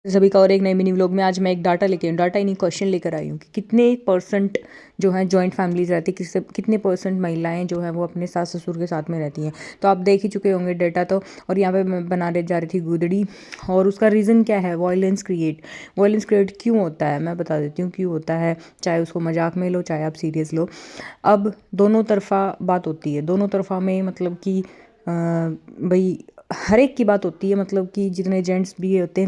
सभी का और एक नए मिनी व्लॉग में आज मैं एक डाटा लेके आई हूँ, डाटा ही नहीं क्वेश्चन लेकर आई हूँ कि कितने परसेंट जो है जॉइंट फैमिलीज रहती है, कितने परसेंट महिलाएं जो है वो अपने सास ससुर के साथ में रहती हैं। तो आप देख ही चुके होंगे डाटा तो। और यहाँ पे मैं बनाने जा रही थी गुदड़ी, और उसका रीज़न क्या है, वायलेंस क्रिएट क्यों होता है मैं बता देती हूँ क्यों होता है। चाहे उसको मजाक में लो, चाहे आप सीरियस लो, अब दोनों तरफा बात होती है। दोनों तरफा में मतलब कि भाई हर एक की बात होती है, मतलब कि जितने जेंट्स भी होते हैं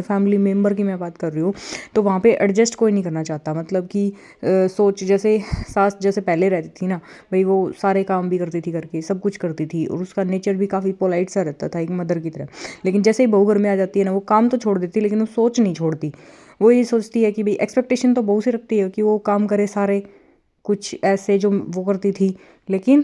फैमिली मेम्बर की मैं बात कर रही हूँ, तो वहाँ पे एडजस्ट कोई नहीं करना चाहता। मतलब कि सोच जैसे सास जैसे पहले रहती थी ना, भाई वो सारे काम भी करती थी, करके सब कुछ करती थी, और उसका नेचर भी काफ़ी पोलाइट सा रहता था, एक मदर की तरह। लेकिन जैसे ही बहू घर में आ जाती है ना, वो काम तो छोड़ देती है लेकिन वो सोच नहीं छोड़ती। वो ये सोचती है कि भाई एक्सपेक्टेशन तो बहू से रखती है कि वो काम करे सारे कुछ ऐसे जो वो करती थी, लेकिन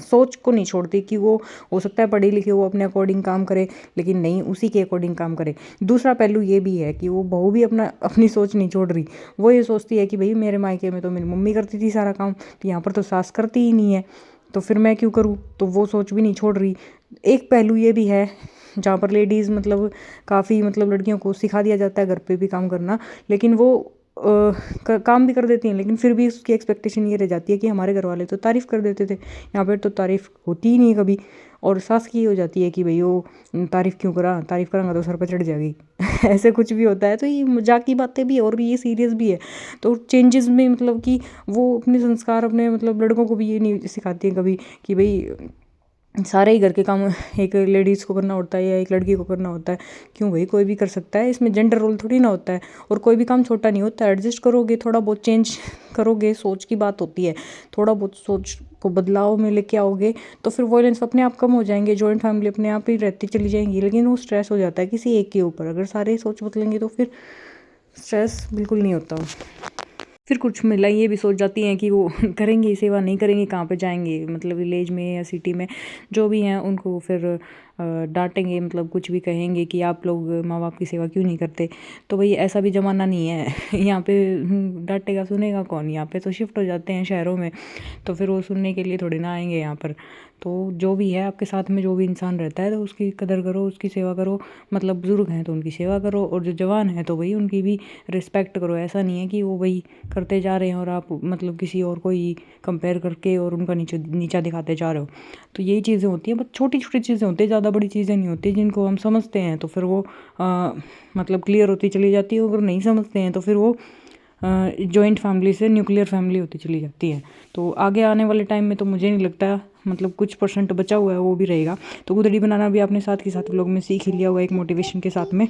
सोच को नहीं छोड़ती कि वो हो सकता है पढ़ी लिखी वो अपने अकॉर्डिंग काम करे, लेकिन नहीं उसी के अकॉर्डिंग काम करे। दूसरा पहलू ये भी है कि वो बहू भी अपनी सोच नहीं छोड़ रही। वो ये सोचती है कि भाई मेरे मायके में तो मेरी मम्मी करती थी सारा काम, तो यहाँ पर तो सास करती ही नहीं है, तो फिर मैं क्यों करूँ। तो वो सोच भी नहीं छोड़ रही। एक पहलू ये भी है जहाँ पर लेडीज़ मतलब काफ़ी मतलब लड़कियों को सिखा दिया जाता है घर पे भी काम करना, लेकिन वो काम भी कर देती हैं, लेकिन फिर भी उसकी एक्सपेक्टेशन ये रह जाती है कि हमारे घर वाले तो तारीफ़ कर देते थे, यहाँ पर तो तारीफ़ होती ही नहीं कभी। और सास की हो जाती है कि भाई वो तारीफ़ क्यों करा, तारीफ़ करांगा तो सर पर चढ़ जाएगी। ऐसे कुछ भी होता है। तो ये मजाक की बातें भी है और ये सीरियस भी है। तो चेंजेस में मतलब कि वो अपने संस्कार अपने मतलब लड़कों को भी ये नहीं सिखाती हैं कभी कि भाई सारे ही घर के काम एक लेडीज़ को करना होता है या एक लड़की को करना होता है। क्यों भाई, कोई भी कर सकता है, इसमें जेंडर रोल थोड़ी ना होता है। और कोई भी काम छोटा नहीं होता है। एडजस्ट करोगे, थोड़ा बहुत चेंज करोगे, सोच की बात होती है, थोड़ा बहुत सोच को बदलाव में लेके आओगे तो फिर वॉयलेंस अपने आप कम हो जाएंगे, जॉइंट फैमिली अपने आप ही रहती चली जाएंगी। लेकिन वो स्ट्रेस हो जाता है किसी एक के ऊपर, अगर सारे सोच बदलेंगे तो फिर स्ट्रेस बिल्कुल नहीं होता। फिर कुछ महिलाएं ये भी सोच जाती हैं कि वो करेंगी सेवा, नहीं करेंगी कहाँ पे जाएंगे, मतलब विलेज में या सिटी में जो भी हैं उनको फिर डांटेंगे, मतलब कुछ भी कहेंगे कि आप लोग माँ बाप की सेवा क्यों नहीं करते। तो भाई ऐसा भी ज़माना नहीं है। यहाँ पे डांटेगा सुनेगा कौन, यहाँ पे तो शिफ्ट हो जाते हैं शहरों में, तो फिर वो सुनने के लिए थोड़ी ना आएंगे यहाँ पर। तो जो भी है आपके साथ में जो भी इंसान रहता है तो उसकी कदर करो, उसकी सेवा करो। मतलब बुज़ुर्ग हैं तो उनकी सेवा करो, और जो जवान है तो भाई उनकी भी रिस्पेक्ट करो। ऐसा नहीं है कि वो भाई करते जा रहे हैं और आप मतलब किसी और को ही कंपेयर करके और उनका नीचा दिखाते जा रहे हो। तो यही चीज़ें होती हैं, बस छोटी छोटी चीज़ें होती हैं, ज़्यादा बड़ी चीज़ें नहीं होती जिनको हम समझते हैं तो फिर वो मतलब क्लियर होती चली जाती है। अगर नहीं समझते हैं तो फिर वो जॉइंट फैमिली से न्यूक्लियर फैमिली होती चली जाती है। तो आगे आने वाले टाइम में तो मुझे नहीं लगता, मतलब कुछ परसेंट बचा हुआ है वो भी रहेगा। तो गुदड़ी बनाना भी आपने साथ के साथ लोग में सीख ही लिया हुआ एक मोटिवेशन के साथ में।